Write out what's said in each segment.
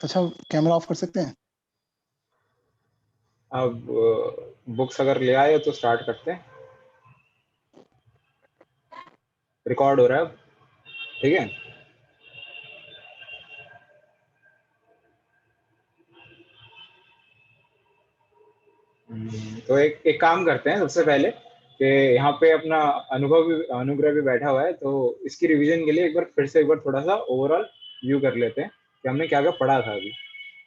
अच्छा, camera off कर सकते हैं? अब बुक्स अगर ले आए तो स्टार्ट करते हैं। रिकॉर्ड हो रहा है अब, ठीक है। तो एक एक काम करते हैं सबसे पहले कि यहाँ पे अपना अनुग्रह भी बैठा हुआ है, तो इसकी रिवीजन के लिए एक बार थोड़ा सा ओवरऑल व्यू कर लेते हैं कि हमने क्या क्या पढ़ा था अभी।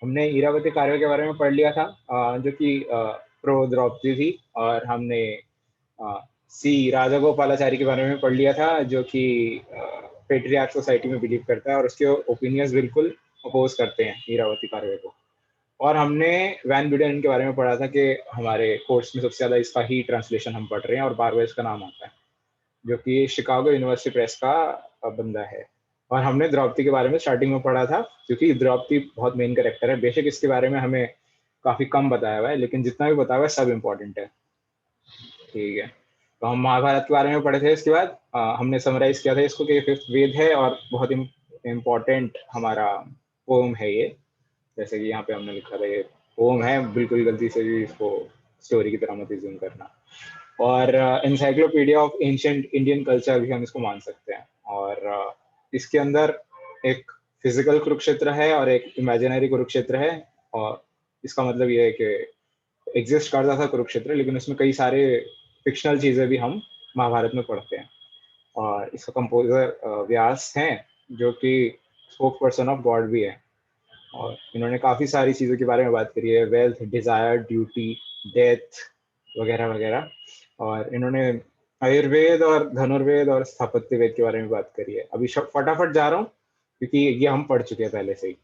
हमने इरावती कार्य के बारे में पढ़ लिया था, जो कि प्रो द्रौपदी थी, और हमने सी राजागोपालाचारी के बारे में पढ़ लिया था, जो कि पेट्रियार्क सोसाइटी में बिलीव करता है और उसके ओपिनियंस बिल्कुल अपोज करते हैं इरावती कार्य को। और हमने वैन ब्यूडेन के बारे में पढ़ा था कि हमारे कोर्स में सबसे ज़्यादा इसका ही ट्रांसलेशन हम पढ़ रहे हैं और बार बार इसका नाम आता है, जो कि शिकागो यूनिवर्सिटी प्रेस का बंदा है। और हमने द्रौपदी के बारे में स्टार्टिंग में पढ़ा था, क्योंकि द्रौपदी बहुत मेन कैरेक्टर है। बेशक इसके बारे में हमें काफ़ी कम बताया हुआ है, लेकिन जितना भी बताया हुआ है सब इम्पोर्टेंट है, ठीक है। तो हम महाभारत के बारे में पढ़े थे। इसके बाद हमने समराइज किया था इसको कि फिफ्थ वेद है और बहुत इम्पोर्टेंट हमारा पोम है ये। जैसे कि यहाँ पे हमने लिखा था ये पोम है, बिल्कुल गलती से भी इसको स्टोरी की तरह मत यूज करना। और encyclopedia of ancient Indian culture भी हम इसको मान सकते हैं। और इसके अंदर एक फिजिकल कुरुक्षेत्र है और एक इमेजिनरी कुरुक्षेत्र है। और इसका मतलब ये है कि एग्जिस्ट करता था कुरुक्षेत्र, लेकिन उसमें कई सारे फिक्शनल चीजें भी हम महाभारत में पढ़ते हैं। और इसका कंपोजर व्यास हैं, जो कि स्पोक पर्सन ऑफ गॉड भी है। और इन्होंने काफी सारी चीजों के बारे में बात करी है, वेल्थ, डिजायर, ड्यूटी, डेथ वगैरह वगैरह। और इन्होंने आयुर्वेद और धनुर्वेद और स्थापत्य वेद के बारे में बात करी है। अभी फटाफट जा रहा हूँ क्योंकि ये हम पढ़ चुके हैं पहले से ही।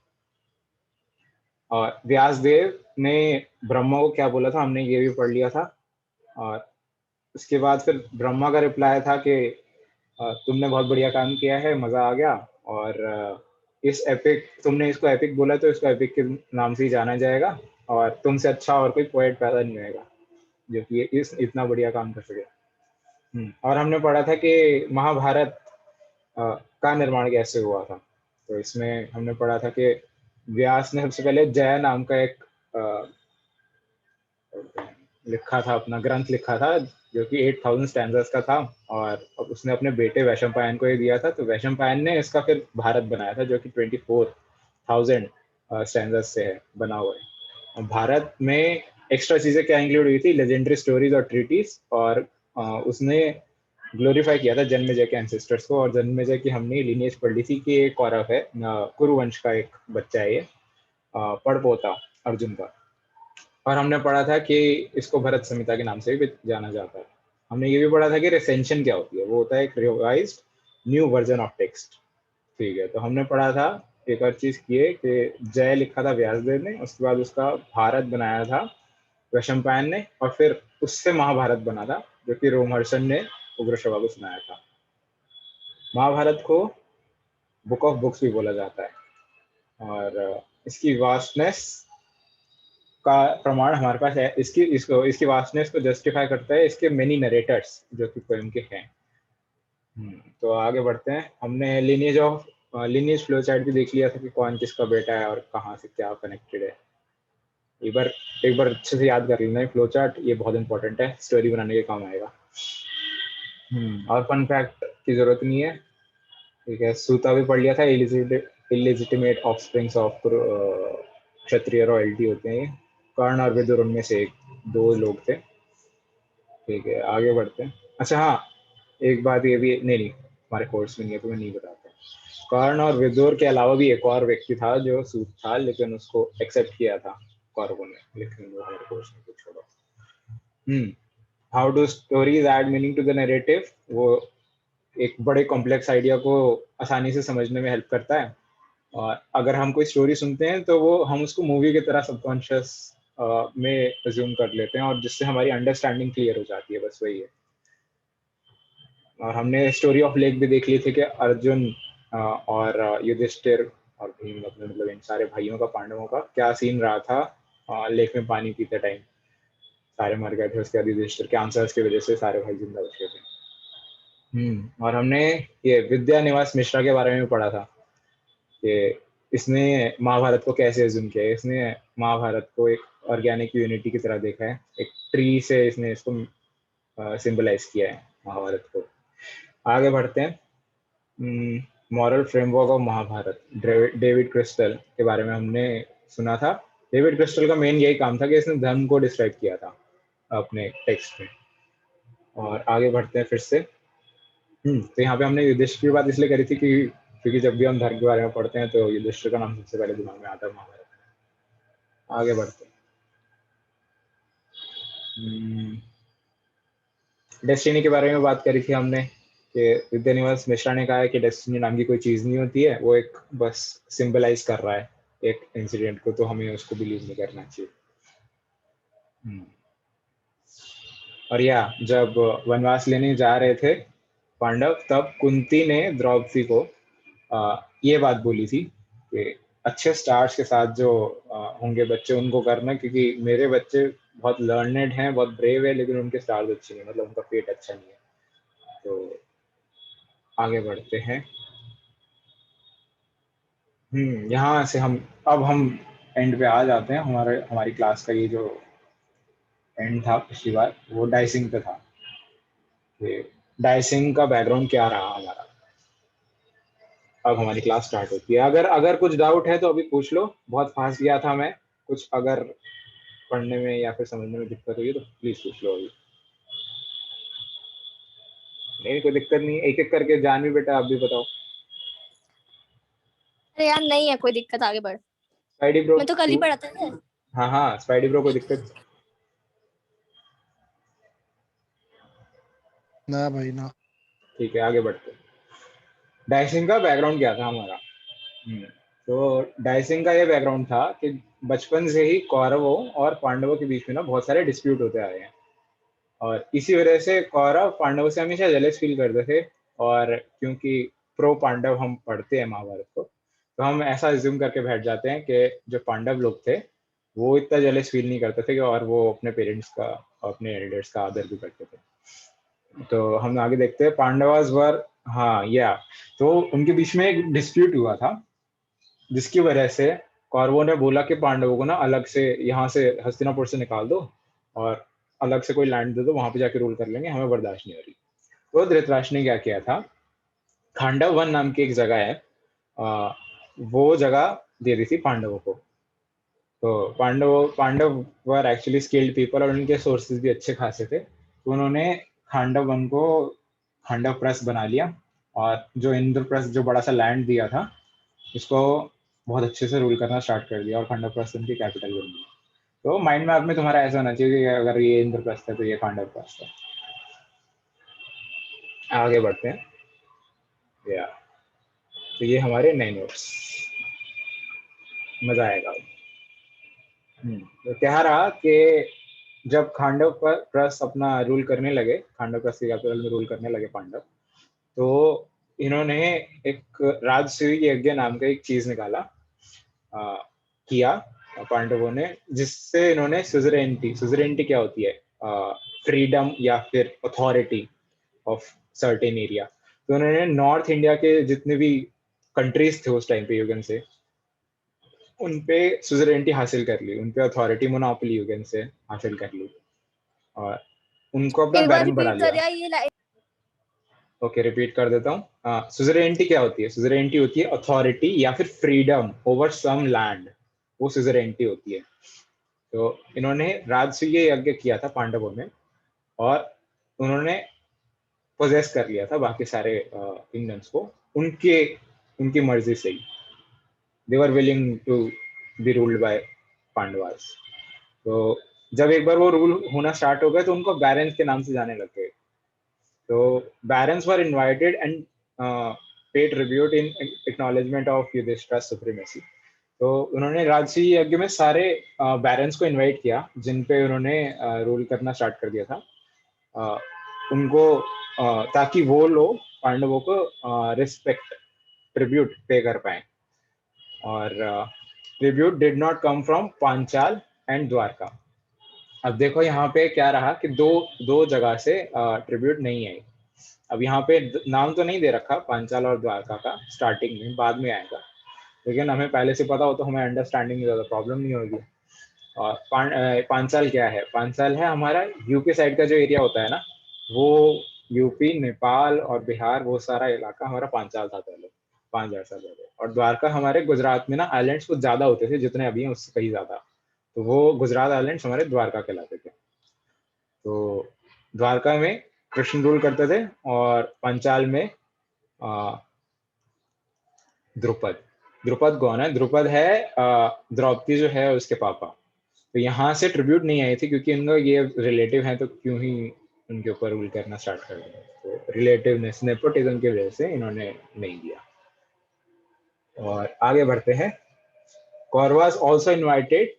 और व्यासदेव ने ब्रह्मा को क्या बोला था हमने ये भी पढ़ लिया था। और उसके बाद फिर ब्रह्मा का रिप्लाई था कि तुमने बहुत बढ़िया काम किया है, मजा आ गया। और इस एपिक, तुमने इसको एपिक बोला तो इसको एपिक के नाम से ही जाना जाएगा, और तुमसे अच्छा और कोई पोएट पैदा नहीं होएगा जो कि इस इतना बढ़िया काम कर सके। और हमने पढ़ा था कि महाभारत का निर्माण कैसे हुआ था। तो इसमें हमने पढ़ा था कि व्यास ने सबसे पहले जय नाम का एक लिखा था, अपना ग्रंथ लिखा था, जो कि 8000 स्टैंजर्स का था। और अब उसने अपने बेटे वैशंपायन को ये दिया था, तो वैशंपायन ने इसका फिर भारत बनाया था, जो कि 24,000 स्टैंजर्स से है बना हुआ है। और भारत में एक्स्ट्रा चीजें क्या इंक्लूड हुई थी, लेजेंडरी स्टोरीज और ट्रीटीज। और उसने ग्लोरीफाई किया था जन्मेजय के एंसेस्टर्स को। और जन्मेजय की हमने लिनिएज पढ़ ली थी कि एक कौरव है, कुरुवंश का एक बच्चा है ये, पड़पोता अर्जुन का। और हमने पढ़ा था कि इसको भरत संहिता के नाम से भी जाना जाता है। हमने ये भी पढ़ा था कि रेसेंशन क्या होती है, वो होता है एक revised new version of text, ठीक है। तो हमने पढ़ा था एक और चीज की है कि जय लिखा था व्यासदेव ने, उसके बाद उसका भारत बनाया था वैशंपायन ने, और फिर उससे महाभारत बना था, जो कि रोमहर्षण ने उग्रश्रवा को सुनाया था। महाभारत को बुक ऑफ बुक्स भी बोला जाता है। और इसकी वास्टनेस का प्रमाण हमारे पास है। इसकी वास्टनेस को जस्टिफाई करता है इसके मेनी नरेटर्स जो कि पोएम के हैं। तो आगे बढ़ते हैं। हमने लिनिएज फ्लो चार्ट भी देख लिया था कि कौन किसका बेटा है और कहाँ से क्या कनेक्टेड है। एक बार अच्छे से याद कर लेना है फ्लो चार्ट, ये बहुत इंपॉर्टेंट है, स्टोरी बनाने के काम आएगा। और फन फैक्ट की जरूरत नहीं है, ठीक है। सूता भी पढ़ लिया था, illegitimate offsprings of Kshatriya royalty होते हैं। कर्ण और विदुर उनमें से दो लोग थे, ठीक है। आगे बढ़ते हैं। अच्छा हाँ, एक बात ये भी नहीं हमारे कोर्स में नहीं है तो मैं नहीं बताता। कर्ण और विदुर के अलावा भी एक और व्यक्ति था जो सूत था, लेकिन उसको एक्सेप्ट किया था कौरवों ने, लेकिन वो हमारे कोर्स में कुछ छोड़ो। How do stories add meaning to the narrative, वो एक बड़े कॉम्प्लेक्स आइडिया को आसानी से समझने में हेल्प करता है। और अगर हम कोई स्टोरी सुनते हैं तो वो हम उसको मूवी की तरह सबकॉन्शियस में अज्यूम कर लेते हैं, और जिससे हमारी अंडरस्टैंडिंग क्लियर हो जाती है, बस वही है। और हमने स्टोरी ऑफ लेक भी देख ली थी कि अर्जुन और युधिष्ठिर और भीम, मतलब इन सारे भाइयों का, पांडवों का क्या सीन रहा था लेक में पानी पीते टाइम। सारे मर गए थे, उसके बाद युधिष्ठिर के आंसर्स की वजह से सारे भाई जिंदा बचे थे। और हमने ये विद्या निवास मिश्रा के बारे में पढ़ा था कि इसने महाभारत को कैसे एज्यूम किया है, इसने महाभारत को एक ऑर्गेनिक यूनिटी की तरह देखा है, एक ट्री से इसने इसको सिंबलाइज किया है महाभारत को। आगे बढ़ते हैं। Moral framework of Mahabharata, David Crystal के बारे में हमने सुना था। डेविड क्रिस्टल का मेन यही काम था कि इसने धर्म को डिस्क्राइब किया था अपने टेक्स्ट में। और आगे बढ़ते हैं फिर से। तो यहाँ पे हमने युधिष्ठिर की बात इसलिए करी थी कि क्योंकि जब भी हम धर्म के बारे में पढ़ते हैं तो युधिष्ठिर का नाम सबसे पहले दिमाग में आता है महाभारत में। आगे बढ़ते हैं। डेस्टिनी के बारे में बात करी थी हमने कि विद्यानिवास मिश्रा ने कहा है कि डेस्टिनी नाम की कोई चीज नहीं होती है, वो एक बस सिंबलाइज कर रहा है एक इंसिडेंट को, तो हमें उसको बिलीव नहीं करना चाहिए। और जब वनवास लेने जा रहे थे पांडव, तब कुंती ने द्रौपदी को ये बात बोली थी कि अच्छे स्टार्स के साथ जो होंगे बच्चे उनको करना, क्योंकि मेरे बच्चे बहुत लर्नेड हैं, बहुत ब्रेव है, लेकिन उनके स्टार्स अच्छे नहीं, मतलब उनका फेट अच्छा नहीं है। तो आगे बढ़ते हैं। यहाँ से हम एंड पे आ जाते हैं। हमारी क्लास का ये जो एंड था पिछली बार, वो डाइसिंग पे था। डाइसिंग का बैकग्राउंड क्या रहा हमारा। अब हमारी क्लास स्टार्ट होती है। अगर कुछ डाउट है तो अभी पूछ लो, बहुत फास्ट गया था मैं, कुछ अगर पढ़ने में या फिर समझने में दिक्कत हुई तो प्लीज पूछ लो अभी। नहीं, कोई दिक्कत नहीं, एक एक करके। जानवी बेटा आप भी बताओ। अरे यार नहीं है कोई दिक्कत, आगे बढ़। स्पाइडी ब्रो, मैं तो कल ही पढ़ा था ना। हाँ स्पाइडी ब्रो, कोई दिक्कत? ना भाई ना। ठीक है, आगे बढ़ते हैं। डाइसिंग का बैकग्राउंड क्या था हमारा। तो डाइसिंग का ये बैकग्राउंड था कि बचपन से ही कौरवों और पांडवों के बीच में ना बहुत सारे डिस्प्यूट होते आ रहे हैं, और इसी वजह से कौरव पांडवों से हमेशा जेलस फील करते थे। और क्योंकि प्रो पांडव हम पढ़ते हैं महाभारत को, तो हम ऐसा एज्यूम करके बैठ जाते हैं कि जो पांडव लोग थे वो इतना जेलस फील नहीं करते थे, और वो अपने पेरेंट्स का, अपने एल्डर्स का आदर भी करते थे। तो हम आगे देखते हैं। पांडवास वर, तो उनके बीच में एक डिस्प्यूट हुआ था, जिसकी वजह से कौरवों ने बोला कि पांडवों को ना अलग से यहाँ से हस्तिनापुर से निकाल दो और अलग से कोई लैंड दे दो, वहां पे जाके रूल कर लेंगे, हमें बर्दाश्त नहीं हो रही। तो धृतराष्ट्र ने क्या किया था, खांडव वन नाम की एक जगह है, वो जगह दे दी थी पांडवों को। तो Pandava were actually skilled people और उनके सोर्सेज भी अच्छे खासे थे, तो उन्होंने खांडव वन को खांडव प्रेस बना लिया, और जो इंद्रप्रस्थ जो बड़ा सा लैंड दिया था इसको बहुत अच्छे से रूल करना स्टार्ट कर दिया, और खांडवप्रस्थ उनकी कैपिटल बन गई। तो माइंड मैप में तुम्हारा ऐसा होना चाहिए कि अगर ये इंद्रप्रस्थ है तो ये खांडवप्रस्थ है। आगे बढ़ते हैं। तो ये हमारे नए नोट्स, मजा आएगा। तो क्या रहा कि जब खांडव पर प्रस्थ अपना रूल करने लगे, खांडव प्रस्थ की कैपिटल में रूल करने लगे पांडव, तो इन्होंने एक राजसूय यज्ञ नाम का एक चीज निकाला, किया पांडवों ने, जिससे इन्होंने सुजरेनिटी क्या होती है, फ्रीडम या फिर अथॉरिटी ऑफ सर्टेन एरिया। तो उन्होंने नॉर्थ इंडिया के जितने भी कंट्रीज थे उस टाइम पे युगन से, उनपे सुजरेनिटी हासिल कर ली, उनपे अथॉरिटी मोनोपोली युगन से हासिल कर ली, और उनको अपना एक बार बैरन बना रिपीट लिया। कर यार ये लाइन। ओके, रिपीट कर देता हूँ। सुजरेनिटी क्या होती है? सुजरेनिटी होती है अथॉरिटी या फिर फ्रीडम ओवर सम लैंड, वो सुजरेनिटी होती है। तो इन्होंने राजसूय यज्ञ किया था पांडवों में, और उन्होंने पोजेस कर लिया था बाकी सारे किंगडम्स को, उनकी मर्जी से ही। They were willing to be ruled by Pandavas. तो जब एक बार वो रूल होना स्टार्ट हो गए तो उनको बैरन्स के नाम से जाने लग गए। तो barons were invited and paid tribute in acknowledgement of Yudhishthira's supremacy. तो उन्होंने राजसूय यज्ञ में सारे बैरन्स को इनवाइट किया जिन पे उन्होंने रूल करना स्टार्ट कर दिया था, उनको, ताकि वो लोग पांडवों को रिस्पेक्ट, ट्रिब्यूट पे कर पाए। और tribute did not come from Panchal and Dwarka. अब देखो यहाँ पे क्या रहा कि दो जगह से ट्रिब्यूट नहीं आई। अब यहाँ पे नाम तो नहीं दे रखा पांचाल और द्वारका का, स्टार्टिंग में, बाद में आएगा। लेकिन हमें पहले से पता हो तो हमें अंडरस्टैंडिंग में ज़्यादा प्रॉब्लम नहीं होगी। और पांचाल क्या है? पांचाल है हमारा यूपी साइड का जो एरिया होता है ना, वो यूपी, नेपाल और बिहार, वो सारा इलाका हमारा पांचाल था पहले, 5000 साल पहले। और द्वारका हमारे गुजरात में ना आइलैंड्स कुछ ज्यादा होते थे, जितने अभी हैं उससे कहीं ज्यादा, तो वो गुजरात आइलैंड्स हमारे द्वारका कहलाते थे। तो द्वारका में कृष्ण रूल करते थे और पंचाल में द्रुपद। द्रुपद कौन है? द्रुपद है द्रौपदी जो है उसके पापा। तो यहाँ से ट्रिब्यूट नहीं आई थी क्योंकि इनका ये रिलेटिव है, तो क्यों ही उनके ऊपर रूल करना स्टार्ट कर दिया। तो रिलेटिवनेस, नेपोटिज्म की वजह से इन्होंने नहीं दिया। और आगे बढ़ते हैं। Kauravas also invited.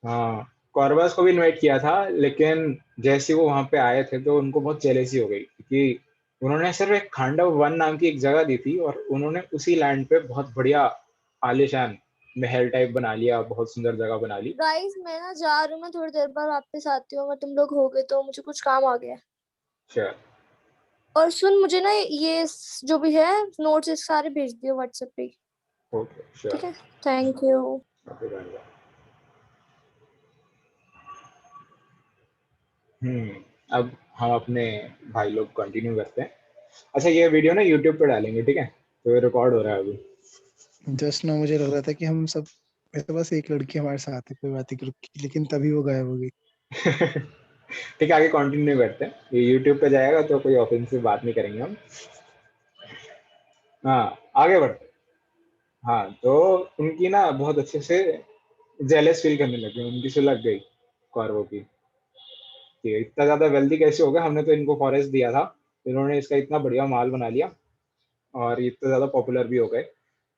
हाँ, कौरवास को भी इनवाइट किया था, लेकिन जैसे वो वहां पे आए थे तो उनको बहुत जेलेसी हो गई, क्योंकि उन्होंने सिर्फ एक खांडव वन नाम की एक जगह दी थी और उन्होंने उसी लैंड पे बहुत बढ़िया आलीशान महल टाइप बना लिया, बहुत सुंदर जगह बना ली। गाइस मैं ना जा रही हूँ, मैं थोड़ी देर बाद वापस आती हूँ। अगर तुम लोग हो गए तो मुझे कुछ काम आ गया है। Sure. और सुन, मुझे ना ये जो भी है नोट्स सारे भेज दियो व्हाट्सएप पे। Okay, sure. ठीक है, थैंक यू। Okay, धन्यवाद। अब हम अपने भाई लोग कंटिन्यू करते हैं। अच्छा, ये वीडियो ना यूट्यूब पे डालेंगे, ठीक है? तो ये रिकॉर्ड हो रहा है अभी। जस्ट ना मुझे लग रहा था कि हम सब ऐसे, बस एक लड़की हमारे साथ है कोई बात नहीं, लेकिन तभी वो गायब हो गई। ठीक है, आगे कंटिन्यू करते हैं। ये यूट्यूब पे जाएगा तो कोई ऑफेंसिव बात नहीं करेंगे हम। हाँ, आगे बढ़ते हैं। हाँ, तो उनकी ना बहुत अच्छे से जेलस फील करने लगे, उनकी सुलग गई कौरवों की कि इतना ज्यादा वेल्दी कैसे हो गया, हमने तो इनको फॉरेस्ट दिया था, इन्होंने इसका इतना बढ़िया माल बना लिया और इतना ज्यादा पॉपुलर भी हो गए।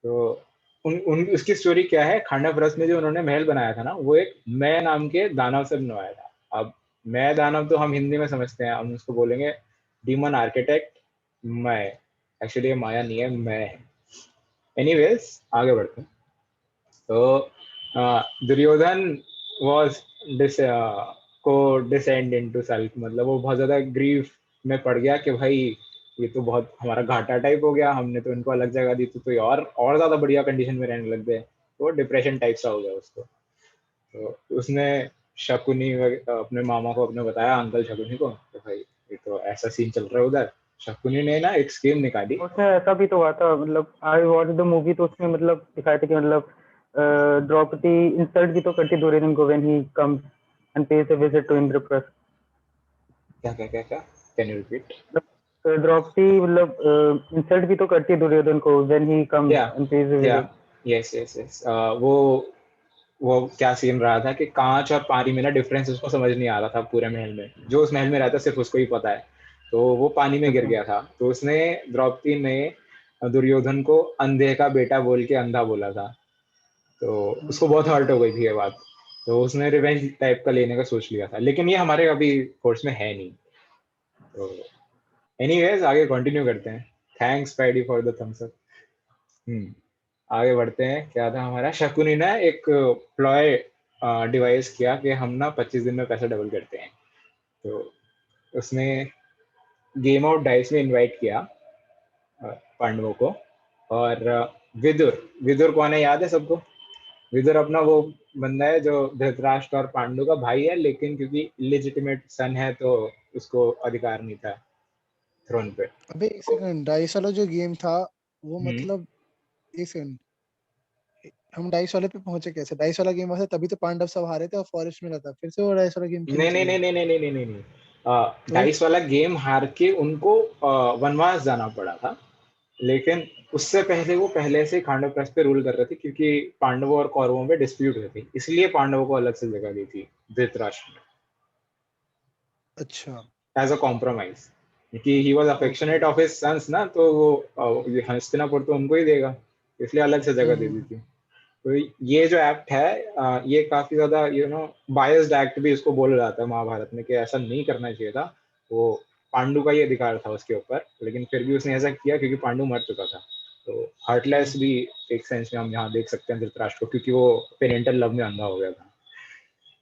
तो उन उसकी स्टोरी क्या है? खांडव रस में जो उन्होंने महल बनाया था ना, वो एक मैं नाम के दानव से बनवाया था। अब मैं दानव तो हम हिंदी में समझते हैं, हम उसको बोलेंगे डीमन आर्किटेक्ट मैं। एक्चुअली ये माया नहीं है, मैं है। एनीवेज, आगे बढ़ते हैं। तो दुर्योधन वॉज डिस को डिसेंड इनटू सेल्फ, मतलब वो बहुत ज्यादा ग्रीफ में पड़ गया कि भाई ये तो बहुत हमारा घाटा टाइप हो गया, हमने तो इनको अलग जगह दी तो ये और ज्यादा बढ़िया कंडीशन में रहने लग गए। तो डिप्रेशन टाइप सा हो गया उसको। तो उसने शकुनी अपने मामा को अपने बताया, अंकल शकुनी को, तो भाई ये तो ऐसा सीन चल रहा है उधर। शकुनी ने ना एक स्कीम निकाली। उसमें ऐसा भी तो हुआ था, मतलब आई वॉच द मूवी, तो उसमें मतलब दिखाया था कि मतलब द्रौपदी इंसल्ट भी तो करती दुर्योधन को when he comes and pays a visit to Indraprastha. क्या क्या क्या क्या? Can you repeat? द्रौपदी मतलब इंसल्ट भी तो करती है दुर्योधन को व्हेन ही कम्स या एंड पेज अ या विजिट। Yes yes yes. वो क्या सीन रहा था कि कांच और पानी में ना डिफरेंस उसको समझ नहीं आ रहा था पूरे महल में, जो उस महल में रहता है सिर्फ उसको ही पता है। तो वो पानी में गिर गया था, तो उसने द्रौपदी ने दुर्योधन को अंधे का बेटा बोल के अंधा बोला था। तो उसको बहुत हर्ट हो गई थी ये बात। तो उसने रिवेंज टाइप का लेने का सोच लिया था, लेकिन ये हमारे अभी कोर्स में है नहीं। तो एनीवेज, आगे कंटिन्यू करते हैं। Thanks paddy for the thumbs up. आगे बढ़ते हैं। क्या था हमारा? शकुनी ने एक प्लॉय डिवाइस किया कि हम ना 25 दिन में पैसा डबल करते हैं। तो उसने गेम ऑफ डाइस में इनवाइट किया पांडवों को। और विदुर, विदुर कौन है याद है सबको? विदुर अपना वो बंदा है जो धृतराष्ट्र और पांडु का भाई है, लेकिन क्योंकि इलेजिटिमेट सन है तो उसको अधिकार नहीं था थ्रोन पे। अबे एक सेकंड, डाइस वाला जो गेम था वो हम्म। मतलब, एक सेकंड, हम डाइस वाले पे पहुंचे कैसे? डाइस वाला गेम था तभी तो पांडव सब हारे थे और फॉरेस्ट में रहता, फिर से वो डाइस वाला गेम क्यों नहीं नहीं चला? नहीं नहीं नहीं नहीं नहीं नहीं नहीं। तो डाइस वाला गेम हार के उनको वनवास जाना पड़ा था, लेकिन उससे पहले वो पहले से खांडव प्रस्थ पे रूल कर रहे थे, क्योंकि पांडवों और कौरवों में डिस्प्यूट हुई थी, इसलिए पांडवों को अलग से जगह दी थी धृतराष्ट्र अच्छा, ने एज अ कॉम्प्रोमाइज, क्योंकि he was okay. Affectionate of his sons ना, तो वो ये हस्तिनापुर तो उनको ही देगा, इसलिए अलग से जगह दे दी थी। तो ये जो एक्ट है ये काफी ज्यादा बायस्ड एक्ट भी इसको बोला जाता है महाभारत में, कि ऐसा नहीं करना चाहिए था। वो पांडु का ही अधिकार था उसके ऊपर, लेकिन फिर भी उसने ऐसा किया क्योंकि पांडु मर चुका था। तो हार्टलेस भी एक सेंस में हम यहाँ देख सकते हैं धृतराष्ट्र को, क्योंकि वो पेरेंटल लव में अंधा हो गया था,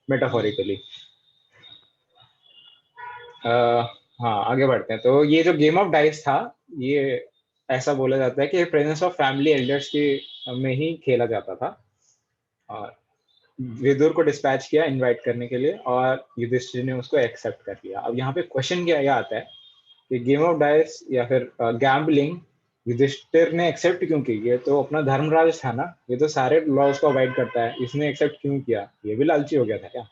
मेटाफोरिकली। हाँ, आगे बढ़ते हैं। तो ये जो गेम ऑफ डाइस था, ये ऐसा बोला जाता है कि प्रेजेंस ऑफ फैमिली एल्डर्स के में ही खेला जाता था। और विदुर को डिस्पैच किया इनवाइट करने के लिए और युधिष्ठिर ने उसको एक्सेप्ट कर लिया। अब यहाँ पे क्वेश्चन क्या आता है कि गेम ऑफ डाइस या फिर गैम्बलिंग युधिष्ठिर ने एक्सेप्ट क्यों की? ये तो अपना धर्मराज था ना, ये तो सारे लॉज को अवॉइड करता है, इसने एक्सेप्ट क्यों किया? ये भी लालची हो गया था क्या?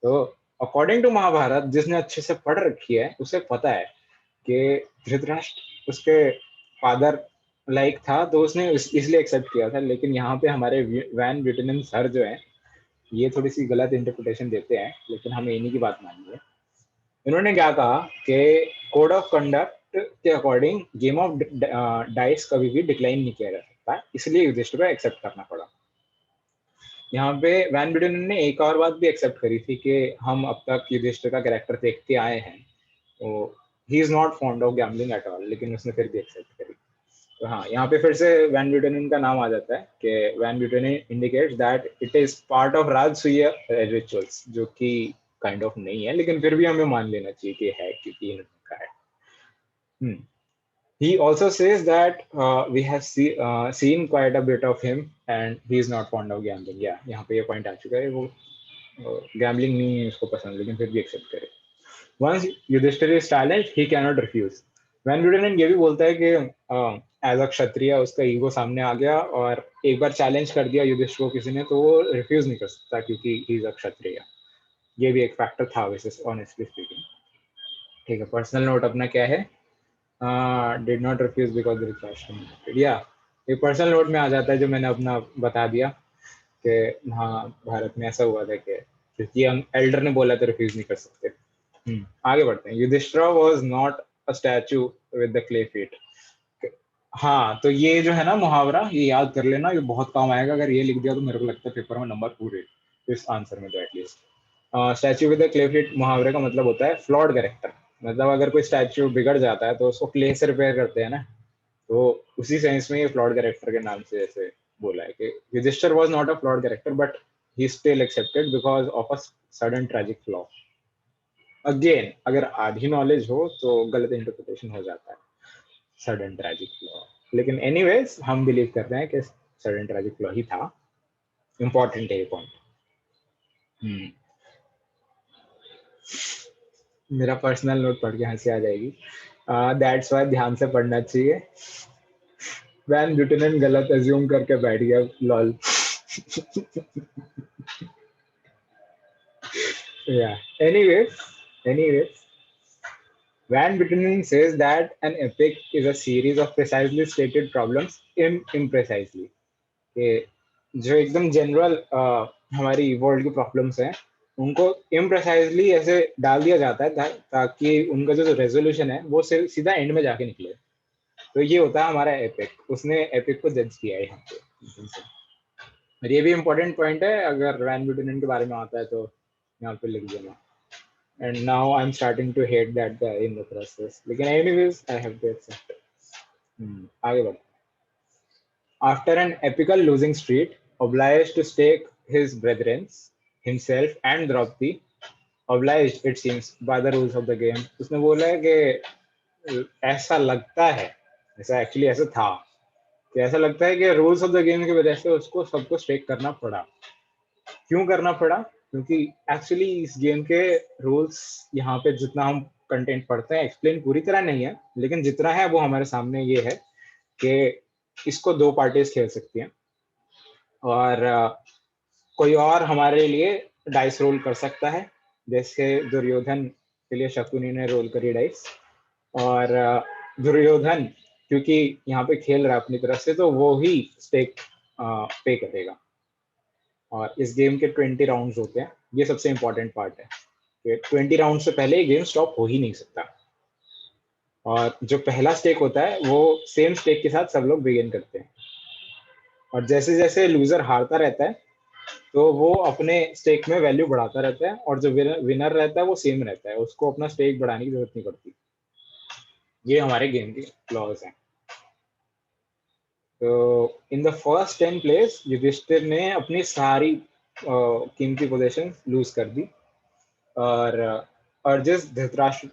तो अकॉर्डिंग टू महाभारत, जिसने अच्छे से पढ़ रखी है उसे पता है कि धृतराष्ट्र उसके फादर लाइक था, तो उसने इसलिए एक्सेप्ट किया था। लेकिन यहाँ पे हमारे वैन ब्यूटेनन सर जो है ये थोड़ी सी गलत इंटरप्रिटेशन देते हैं, लेकिन हमें इन्हीं की बात माननी है। इन्होंने क्या कहा कि कोड ऑफ कंडक्ट के अकॉर्डिंग गेम ऑफ डाइस कभी भी डिक्लाइन नहीं किया जा सकता, इसलिए युधिष्ठिर को एक्सेप्ट करना पड़ा। यहाँ पे वैन ब्यूटेनन ने एक और बात भी एक्सेप्ट करी थी कि हम अब तक युधिष्ठिर का कैरेक्टर देखते आए हैं, तो he is not fond of gambling at all, लेकिन उसने फिर भी एक्सेप्ट करी। तो हाँ, यहाँ पे फिर से वैन ब्यूटेनन का नाम आ जाता है कि van Buitenen indicates that it is part of Rajasuya rituals, जो कि काइंड ऑफ नहीं है, लेकिन फिर भी हमें मान लेना चाहिए कि है, क्योंकि इन्होंने कहा है। He also says that we have seen quite a bit of him and he is not fond of gambling. Yeah, यहाँ पे ये पॉइंट आ चुका है, वो गैम्बलिंग नहीं है उसको पसंद, लेकिन फिर भी एक्सेप्ट करे। Once Yudhishthir is challenged, he cannot refuse. Van Buitenen ये भी बोलता है कि एज अ क्षत्रिय उसका ईगो सामने आ गया और एक बार चैलेंज कर दिया युधिष्ठिर को किसी ने, तो वो रिफ्यूज नहीं कर सकता क्योंकि ही इज अ क्षत्रिय। ये भी एक फैक्टर था वैसे, ऑनेस्टली स्पीकिंग। ठीक है, पर्सनल नोट अपना क्या है? Did not refuse because Dhritarashtra. या एक पर्सनल नोट में आ जाता है जो मैंने अपना बता दिया कि हाँ, भारत में ऐसा हुआ था कि क्योंकि एल्डर ने बोला तो रिफ्यूज नहीं कर सकते। आगे बढ़ते हैं। Yudhishthira was not a statue with the clay feet. हाँ, तो ये जो है ना मुहावरा, ये याद कर लेना, ये बहुत काम आएगा। अगर ये लिख दिया तो मेरे को लगता है पेपर में नंबर पूरे इस आंसर में, तो at least. Statue with the clay feet मुहावरे का मतलब होता है फ्लॉड कैरेक्टर। मतलब अगर कोई स्टैचू बिगड़ जाता है तो उसको क्ले से रिपेयर करते हैं ना, तो उसी सेंस में ये फ्लॉड कैरेक्टर के नाम से ऐसे बोला है कि Yudhishthira was not a flawed character but he still accepted because of a sudden tragic flaw. Again, अगर आधी नॉलेज हो तो गलत इंटरप्रिटेशन हो जाता है, सडन ट्रेजिक फ्लॉ। लेकिन एनीवेज हम बिलीव कर रहे हैं कि सडन ट्रेजिक फ्लॉ ही था। इंपॉर्टेंट है ये पॉइंट। मेरा पर्सनल नोट पढ़ के हंसी आ जाएगी। दैट्स वाई ध्यान से पढ़ना चाहिए। वैन ब्यूटेनन गलत अज्यूम करके बैठ गया, lol. Yeah. Anyways, Van Buchanan says that an epic is a series of precisely stated problems imprecisely. कि जो एकदम जनरल हमारी वर्ल्ड की प्रॉब्लम्स हैं उनको इम्प्रेसाइजली ऐसे डाल दिया जाता है ताकि उनका जो रेजोल्यूशन है वो सीधा एंड में जाके निकले। तो ये होता है हमारा एपिक। उसने एपिक को जज किया है यहाँ पे। और ये भी इम्पोर्टेंट पॉइंट है, अगर वैन ब्यूटेनन के बारे में आता है तो यहाँ पे लिख देना। And now I'm starting to hate that guy in the process. लेकिन anyways, I have to accept it. आगे बढ़। After an epical losing streak, obliged to stake his brethren, himself and Draupadi, obliged it seems by the rules of the game. उसने बोला है कि ऐसा लगता है, ऐसा एक्चुअली ऐसा था कि ऐसा लगता है कि रूल्स ऑफ द गेम की वजह से उसको सबको स्टेक करना पड़ा। क्यों करना पड़ा? क्योंकि एक्चुअली इस गेम के रूल्स यहाँ पे जितना हम कंटेंट पढ़ते हैं एक्सप्लेन पूरी तरह नहीं है, लेकिन जितना है वो हमारे सामने ये है कि इसको 2 पार्टीज खेल सकती हैं और कोई और हमारे लिए डाइस रोल कर सकता है। जैसे दुर्योधन के लिए शकुनी ने रोल करी डाइस, और दुर्योधन क्योंकि यहाँ पे खेल रहा है अपनी तरफ से, तो वो ही स्टेक पे करेगा। और इस गेम के 20 राउंड्स होते हैं। ये सबसे इंपॉर्टेंट पार्ट है कि 20 राउंड से पहले ये गेम स्टॉप हो ही नहीं सकता। और जो पहला स्टेक होता है वो सेम स्टेक के साथ सब लोग बिगिन करते हैं, और जैसे जैसे लूजर हारता रहता है तो वो अपने स्टेक में वैल्यू बढ़ाता रहता है, और जो विनर रहता है वो सेम रहता है, उसको अपना स्टेक बढ़ाने की जरूरत नहीं पड़ती। ये हमारे गेम की क्लॉज हैं। तो in the first 10 place Yudhishthira ने अपनी सारी कीमती पोजीशन लूज कर दी, और जिस धृतराष्ट्र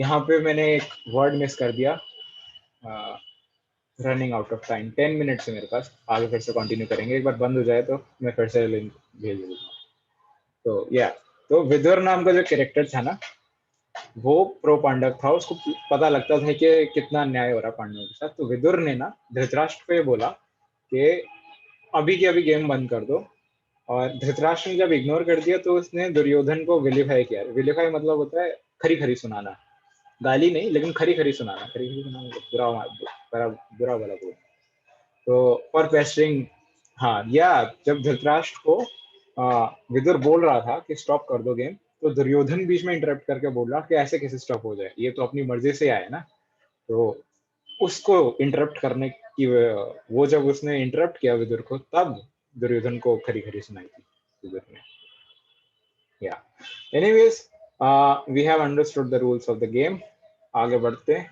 यहाँ पे मैंने एक वर्ड मिस कर दिया, running out of time, 10 minutes है मेरे पास, आगे फिर से कंटिन्यू करेंगे, एक बार बंद हो जाए तो मैं फिर से लिंक भेज दूंगा। तो तो विदुर नाम का जो कैरेक्टर था ना, वो प्रो पांडव था, उसको पता लगता था कि कितना अन्याय हो रहा पांडवों के साथ। तो विदुर ने ना धृतराष्ट्र को ये बोला कि अभी की अभी गेम बंद कर दो, और धृतराष्ट्र ने जब इग्नोर कर दिया तो उसने दुर्योधन को विलीफाई किया। विलीफाई मतलब होता है खरी खरी सुनाना, गाली नहीं लेकिन खरी खरी सुनाना, खरी खरी सुनाना बुरा बुरा वाला बोल। तो फॉर पेस्टिंग, हाँ, या जब धृतराष्ट्र को विदुर बोल रहा था कि स्टॉप कर दो गेम, तो दुर्योधन बीच में इंटरप्ट करके बोल रहा कि ऐसे कैसे स्टॉप हो जाए, ये तो अपनी मर्जी से आया ना। तो उसको इंटरप्ट करने की वो जब उसने इंटरप्ट किया विदुर को, तब दुर्योधन को खरी खरी सुनाई थी विदुर ने। या anyways, we have understood the rules of the game. आगे बढ़ते हैं।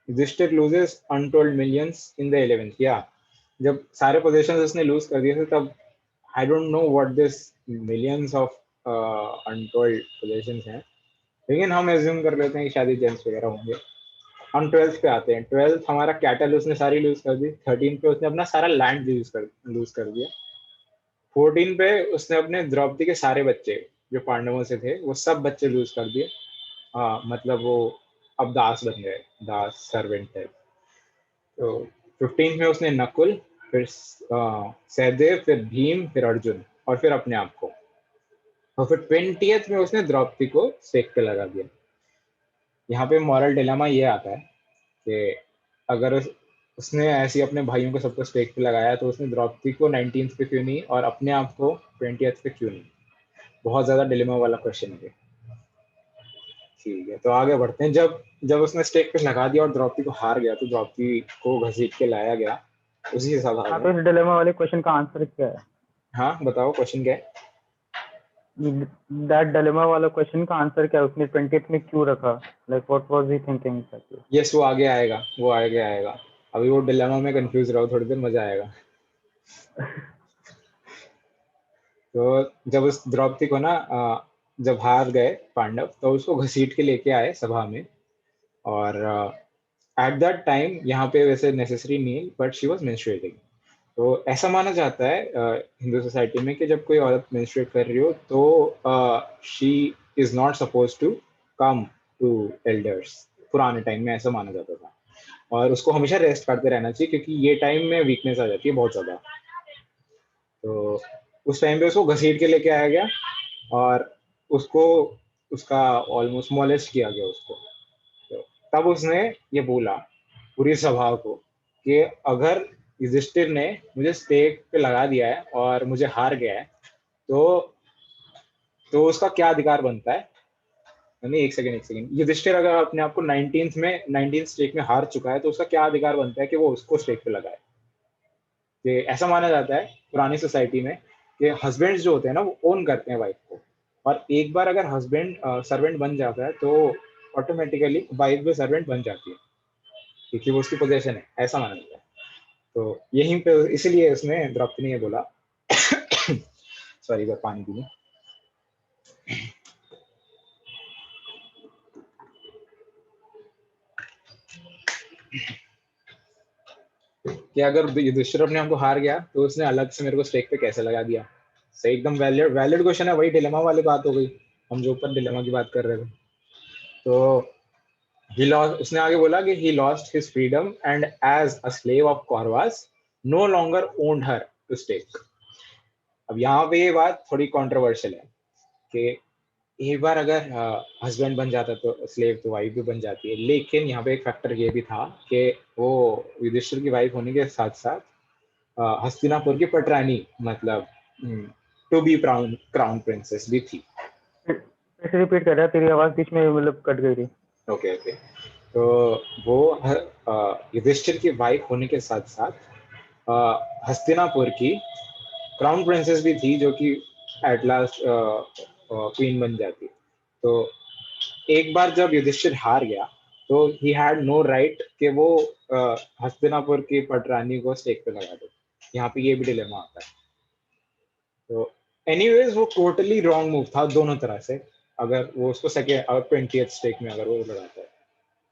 Yudhishthira loses untold millions in the 11th। या जब सारे पोजीशंस उसने लूज कर दिए थे, तब I don't know what this millions of untold positions हैं, लेकिन हम एज्यूम कर लेते हैं कि शायद जेम्स वगैरह होंगे। हम 12th पे आते हैं। 12th हमारा कैटल उसने सारी लूज कर दी। 13 पे उसने अपना सारा लैंड लूज कर दिया। 14 पे उसने अपने द्रौपदी के सारे बच्चे जो पांडवों से थे वो सब बच्चे लूज कर दिए। मतलब वो अब दास बन गए, दास सर्वेंट है। तो 15 में उसने नकुल, फिर सहदेव, फिर भीम, फिर अर्जुन, और फिर अपने आप को। और फिर 20th में उसने द्रौपदी को स्टेक पे लगा दिया। यहाँ पे मॉरल डिलेमा ये आता है कि अगर उसने ऐसे अपने भाइयों को सबको स्टेक पे लगाया, तो उसने द्रौपदी को 19th पे क्यों नहीं और अपने आप को 20th पे क्यों नहीं? बहुत ज्यादा डिलेमा वाला क्वेश्चन है। ठीक है, तो आगे बढ़ते हैं। जब जब उसने स्टेक पे लगा दिया और द्रौपदी को हार गया, तो द्रौपदी को घसीट के लाया गया उसी के साथ। हाँ, तो इस डिलेमा वाले क्वेश्चन का आंसर क्या है? हाँ बताओ, क्वेश्चन क्या है? दैट डिलेमा वाला क्वेश्चन का आंसर क्या है? उसने 20th में क्यों रखा? Like what was he thinking exactly? Yes, वो आगे आएगा, वो आगे आएगा। अभी वो डिलेमा में कंफ्यूज रहो, थोड़ी देर मजा आएगा। तो जब उस द्रौपदी को ना जब हार गए पांडव, तो उसको घसीट के लेके आए सभा में। और एट दैट टाइम यहाँ पे वैसे नेसेसरी नहीं, बट शी वाज मेंस्ट्रुएटिंग। तो ऐसा माना जाता है हिंदू सोसाइटी में कि जब कोई औरत मेंस्ट्रुएट कर रही हो, तो she is not suppose to come to elders. पुराने टाइम में ऐसा माना जाता था, और उसको हमेशा रेस्ट करते रहना चाहिए, क्योंकि ये टाइम में वीकनेस आ जाती है बहुत ज्यादा। तो उस टाइम पे उसको घसीट के लेके आया गया, और उसको उसका ऑलमोस्ट मॉलेस्ट किया गया उसको। तो तब उसने ये बोला पूरी सभा को कि अगर युधिष्ठिर ने मुझे स्टेक पे लगा दिया है और मुझे हार गया है, तो उसका क्या अधिकार बनता है? नहीं, एक सेकंड। युधिष्ठिर अगर अपने आप को 19th स्टेक में हार चुका है, तो उसका क्या अधिकार बनता है कि वो उसको स्टेक पे लगाए? कि ऐसा माना जाता है पुरानी सोसाइटी में कि हस्बैंड्स जो होते हैं ना, वो ओन करते हैं वाइफ को, और एक बार अगर हस्बैंड सर्वेंट बन जाता है, तो ऑटोमेटिकली वाइफ भी सर्वेंट बन जाती है, क्योंकि वो उसकी पोजीशन है, ऐसा माना जाता है। तो यहीं पे इसीलिए उसने द्रौपदी ने ये बोला सॉरी, बार पानी पीने। कि अगर युधिष्ठिर अपने हमको हार गया, तो उसने अलग से मेरे को स्टेक पे कैसे लगा दिया? सही, एकदम वैलिड क्वेश्चन है। वही डिलेमा वाली बात हो गई, हम जो ऊपर डिलेमा की बात कर रहे थे। तो उसने आगे बोला कि he lost his freedom and as a slave of Kauravas no longer owned her to stake। अब यहाँ पे ये बात थोड़ी कंट्रोवर्शियल है कि एक बार अगर हस्बैंड बन जाता तो स्लेव तो वाइफ भी बन जाती है, लेकिन यहाँ पे एक फैक्टर ये भी था कि वो युधिष्ठिर की वाइफ होने के साथ साथ हस्तिनापुर की पटरानी, मतलब टू बी क्राउन प्रिंसेस भी थी। फिर से रिपीट कर रहा है, तेरी आवाज बीच में मतलब कट गई थी। ओके। तो वो युधिष्ठिर की वाइफ होने के साथ साथ हस्तिनापुर की क्राउन प्रिंसेस भी थी, जो कि एट लास्ट क्वीन बन जाती। तो एक बार जब युधिष्ठिर हार गया, तो ही हैड नो राइट कि वो हस्तिनापुर की पटरानी को स्टेक पे लगा दे। यहाँ पे ये भी डिलेमा आता है। तो एनीवेज वो टोटली रॉन्ग मूव था दोनों तरह से, अगर वो उसको 20th स्टेक में अगर वो लगाता है।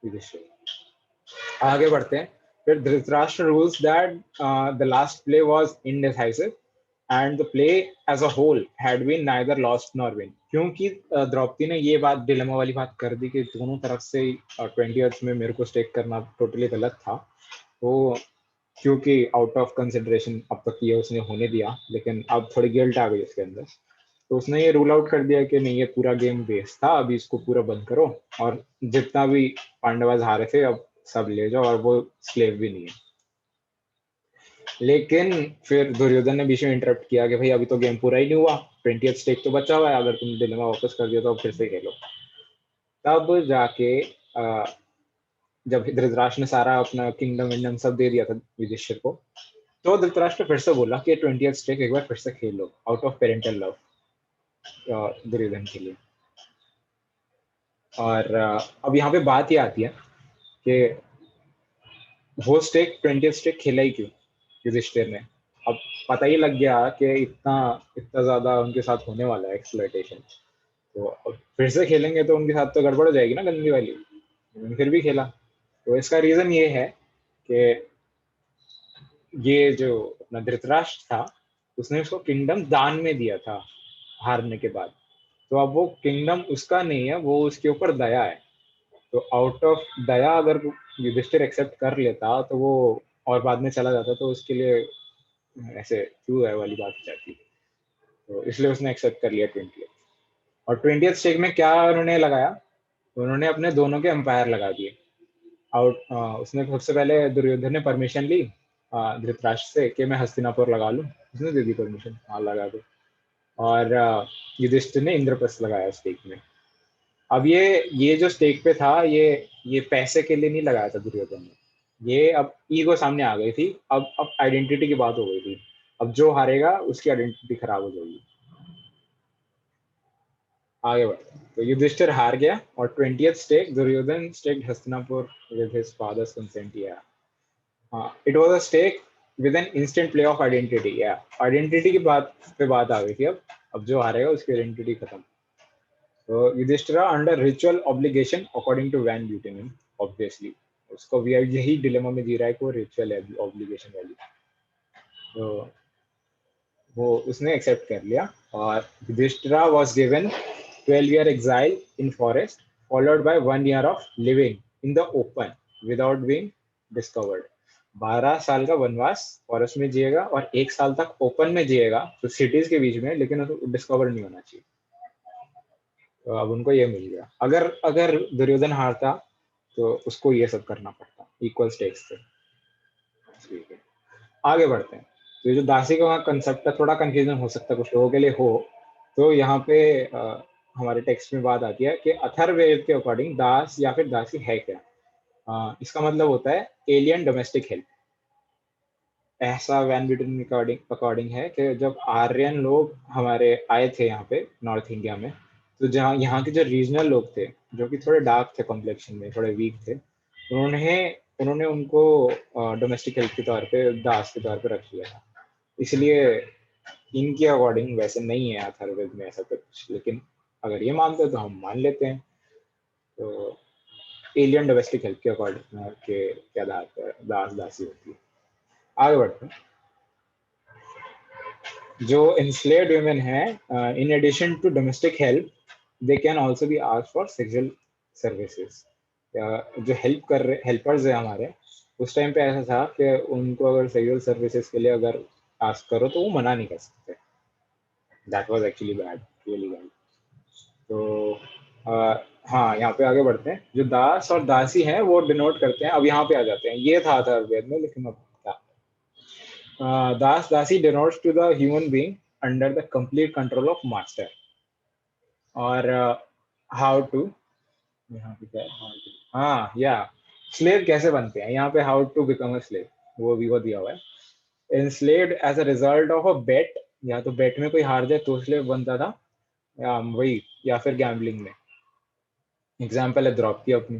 युधिष्ठिर। आगे बढ़ते हैं। फिर Dhritarashtra rules that the last play was indecisive and the play as a whole had been neither lost nor win. क्योंकि द्रौपदी ने ये बात डिलेमा वाली बात कर दी कि दोनों तरफ से 20 अर्थ में मेरे को स्टेक करना टोटली गलत था, वो क्योंकि आउट ऑफ कंसिडरेशन अब तक ये उसने होने दिया, लेकिन अब थोड़ी गिल्ट आ गई उसके अंदर, तो उसने ये रूल आउट कर दिया कि नहीं, ये पूरा गेम वेस्ट था, अभी इसको पूरा बंद करो और जितना भी पांडवाज हारे थे अब सब ले जाओ, और वो स्लेव भी नहीं है। लेकिन फिर दुर्योधन ने बीच में इंटरप्ट किया कि भाई अभी तो गेम पूरा ही नहीं हुआ, 20th स्टेक तो बचा हुआ है, अगर तुम डिलेमा वापस कर दिया तो फिर से खेलो। तब जाके जब धृतराष्ट्र ने सारा अपना किंगडम विंगडम सब दे दिया था युधिष्ठिर को, तो धृतराष्ट्र फिर से बोला कि 20th स्टेक एक बार फिर से खेल लो out of parental love Duryodhana के लिए। और अब यहाँ पे बात ये आती है कि वो स्टेक 20th स्टेक खेला ही क्यों युधिष्ठिर ने। अब पता ही लग गया कि इतना ज्यादा उनके साथ होने वाला है एक्सप्लॉयटेशन, तो अब फिर से खेलेंगे तो उनके साथ तो गड़बड़ हो जाएगी ना गंदी वाली। उन्होंने फिर भी खेला। तो इसका रीजन ये है कि ये जो अपना धृतराष्ट्र था उसने उसको किंगडम दान में दिया था हारने के बाद, तो अब वो किंगडम उसका नहीं है, वो उसके ऊपर दया है। तो आउट ऑफ दया अगर युधिष्ठिर एक्सेप्ट कर लेता तो वो और बाद में चला जाता तो उसके लिए ऐसे क्यों है वाली बात हो जाती, तो इसलिए उसने एक्सेप्ट कर लिया 20th। और 20th स्टेक में क्या उन्होंने लगाया, उन्होंने अपने दोनों के एम्पायर लगा दिए आउट। उसने सबसे पहले दुर्योधन ने परमिशन ली धृतराष्ट्र से कि मैं हस्तिनापुर लगा लूं, उसने दे दी परमिशन, हाँ लगा दो। और युधिष्ठिर ने इंद्रप्रस्थ लगाया स्टेक में। अब ये जो स्टेक पे था ये पैसे के लिए नहीं लगाया था दुर्योधन ने, ये अब ईगो सामने आ गई थी, अब आइडेंटिटी की बात हो गई थी, अब जो हारेगा उसकी आइडेंटिटी खराब हो जाएगी। आगे बढ़ते, तो युधिष्ठिर हार गया और 20th stake Duryodhana stake Hastinapur with his father's consent. It was a stake with an instant play of identity. Identity की बात आ गई थी, अब जो हारेगा उसकी आइडेंटिटी खत्म। तो Yudhishthira under ritual obligation according to van Buitenen, obviously उसको भी यही डिलेमा में जी रहा है कि वो रिचुअल है ऑब्लिगेशन वाली, तो वो उसने एक्सेप्ट कर लिया। और Yudhishthira was given 12 year exile in forest followed by 1 year of living in the open without being discovered। 12 साल का वनवास फॉरेस्ट में जिएगा और 1 साल तक ओपन में जिएगा, तो सिटीज के बीच में, लेकिन उसको डिस्कवर नहीं होना चाहिए। तो अब उनको ये मिल गया। अगर दुर्योधन हारता तो उसको ये सब करना पड़ता इक्वल स्टेक्स से। ठीक है, आगे बढ़ते हैं। तो ये जो दासी का कंसेप्ट है थोड़ा कंफ्यूजन हो सकता है कुछ लोगों के लिए हो, तो यहाँ पे हमारे टेक्स्ट में बात आती है कि अथर्ववेद के अकॉर्डिंग दास या फिर दासी है क्या। इसका मतलब होता है एलियन डोमेस्टिक हेल्प। ऐसा वैन ब्यूटेन अकॉर्डिंग है कि जब आर्यन लोग हमारे आए थे यहाँ पे नॉर्थ इंडिया में, तो जहाँ यहाँ के जो रीजनल लोग थे जो कि थोड़े डार्क थे कॉम्प्लेक्शन में, थोड़े वीक थे, उन्होंने उनको डोमेस्टिक हेल्प के तौर पे दास के तौर पे रख लिया था। इसलिए इनके अकॉर्डिंग वैसे नहीं है अथर्ववेद में ऐसा कुछ, लेकिन अगर ये मानते हो तो हम मान लेते हैं। तो एलियन डोमेस्टिक हेल्प के अकॉर्डिंग के आधार पर दास दासी होती है। आगे बढ़ते हैं। जो एन्स्लेव्ड वुमेन है, in addition to domestic help they can also be asked for sexual services. जो हेल्पर्स है हमारे, उस टाइम पे ऐसा था कि उनको अगर सेक्सुअल सर्विसेज के लिए अगर आस्क करो तो वो मना नहीं कर सकते। That was actually bad, really bad. तो हाँ, यहाँ पे आगे बढ़ते हैं। जो दास और दासी हैं वो डिनोट करते हैं, अब यहाँ पे आ जाते हैं, ये था अथर्ववेद में लेकिन अब था। दास दासी denotes to the human being under the complete control of master. और हाउ टू, यहाँ पे क्या है, हाँ या स्लेव कैसे बनते हैं, यहाँ पे how to become a slave वो भी वो दिया हुआ है। enslaved as a result of a bet, या तो बेट में कोई हार जाए तो स्लेव बनता था, वही, या फिर गैम्बलिंग में। एग्जाम्पल है द्रौपदी अपनी,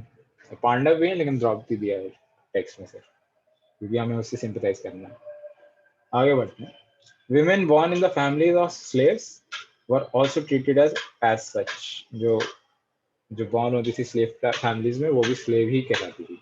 पांडव भी है लेकिन द्रौपदी दिया है टेक्स्ट में से, क्योंकि हमें उससे सिंपैथाइज करना है। आगे बढ़ते हैं। Women born in the families of slaves were also treated as such। जो जो बॉर्न होती थी स्लेव फैमिलीज में वो भी स्लेव ही कहलाती थी।